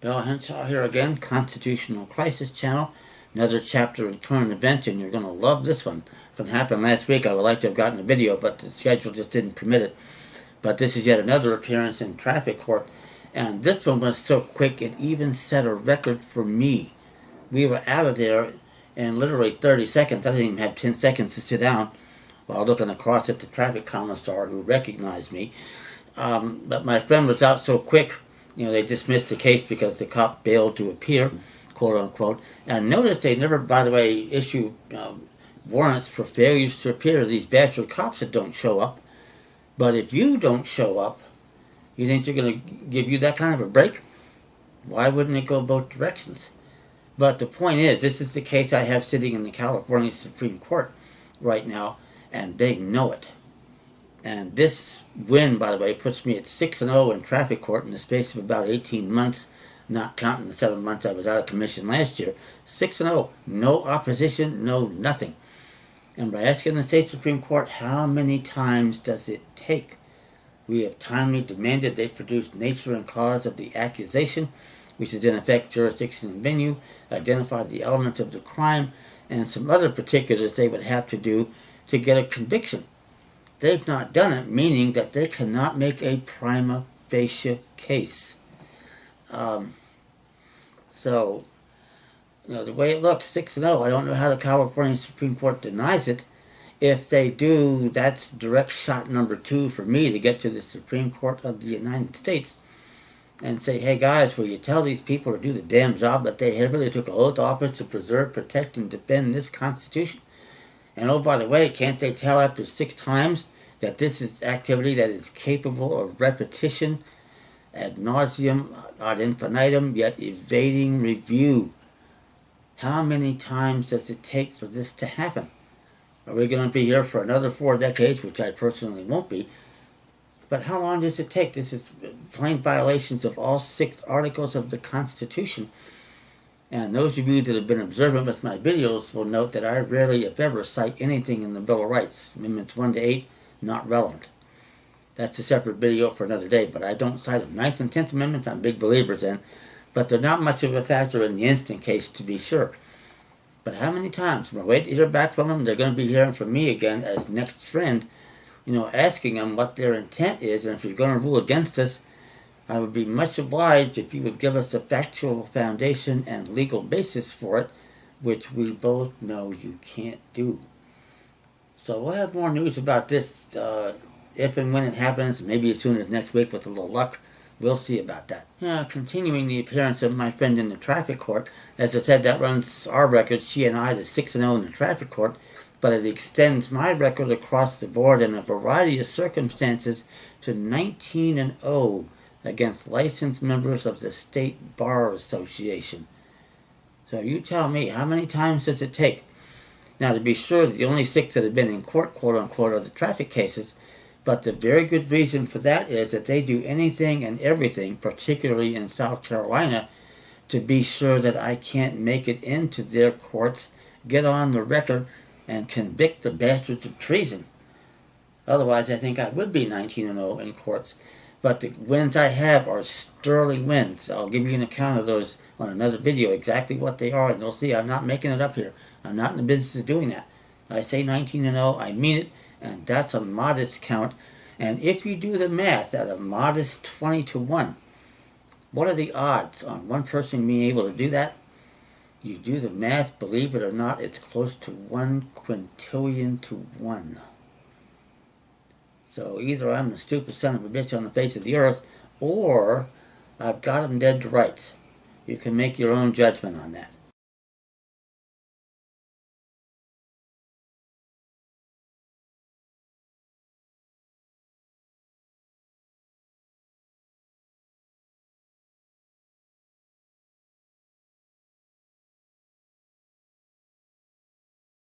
Bill Henshaw here again, Constitutional Crisis Channel. Another chapter of current events, and you're going to love this one. If it happened last week, I would like to have gotten a video, but the schedule just didn't permit it. But this is yet another appearance in traffic court, and this one was so quick it even set a record for me. We were out of there in literally 30 seconds. I didn't even have 10 seconds to sit down while looking across at the traffic commissar who recognized me. But my friend was out so quick, they dismissed the case because the cop failed to appear, quote unquote. And notice they never, by the way, issue warrants for failures to appear. These bastard cops that don't show up. But if you don't show up, you think they're going to give you that kind of a break? Why wouldn't it go both directions? But the point is, this is the case I have sitting in the California Supreme Court right now, and they know it. And this win, by the way, puts me at 6-0 in traffic court in the space of about 18 months, not counting the 7 months I was out of commission last year. 6-0, no opposition, no nothing. And by asking the state Supreme Court, how many times does it take? We have timely demanded they produce nature and cause of the accusation, which is in effect jurisdiction and venue, identify the elements of the crime, and some other particulars they would have to do to get a conviction. They've not done it, meaning that they cannot make a prima facie case. So, the way it looks, 6-0, I don't know how the California Supreme Court denies it. If they do, that's direct shot number 2 for me to get to the Supreme Court of the United States and say, hey guys, will you tell these people to do the damn job that they really took an oath of office to preserve, protect, and defend this Constitution? And oh, by the way, can't they tell after 6 times that this is activity that is capable of repetition, ad nauseum, ad infinitum, yet evading review? How many times does it take for this to happen? Are we going to be here for another 4 decades, which I personally won't be? But how long does it take? This is plain violations of all 6 articles of the Constitution. And those of you that have been observant with my videos will note that I rarely, if ever, cite anything in the Bill of Rights. Amendments 1 to 8, not relevant. That's a separate video for another day, but I don't cite them. 9th and 10th Amendments I'm big believers in, but they're not much of a factor in the instant case, to be sure. But how many times? We'll wait to hear back from them. They're going to be hearing from me again as next friend, asking them what their intent is, and if you're going to rule against us, I would be much obliged if you would give us a factual foundation and legal basis for it, which we both know you can't do. So we'll have more news about this if and when it happens, maybe as soon as next week with a little luck. We'll see about that. Continuing the appearance of my friend in the traffic court, as I said, that runs our record, she and I, to 6-0 in the traffic court, but it extends my record across the board in a variety of circumstances to 19-0 against licensed members of the State Bar Association. So you tell me, how many times does it take? Now, to be sure, the only 6 that have been in court, quote-unquote, are the traffic cases, but the very good reason for that is that they do anything and everything, particularly in South Carolina, to be sure that I can't make it into their courts, get on the record, and convict the bastards of treason. Otherwise, I think I would be 19-0 in courts. But the wins I have are sterling wins. I'll give you an account of those on another video, exactly what they are, and you'll see I'm not making it up here. I'm not in the business of doing that. I say 19-0, I mean it, and that's a modest count. And if you do the math at a modest 20-1, what are the odds on one person being able to do that? You do the math, believe it or not, it's close to 1 quintillion to 1. So either I'm the stupid son of a bitch on the face of the earth, or I've got them dead to rights. You can make your own judgment on that.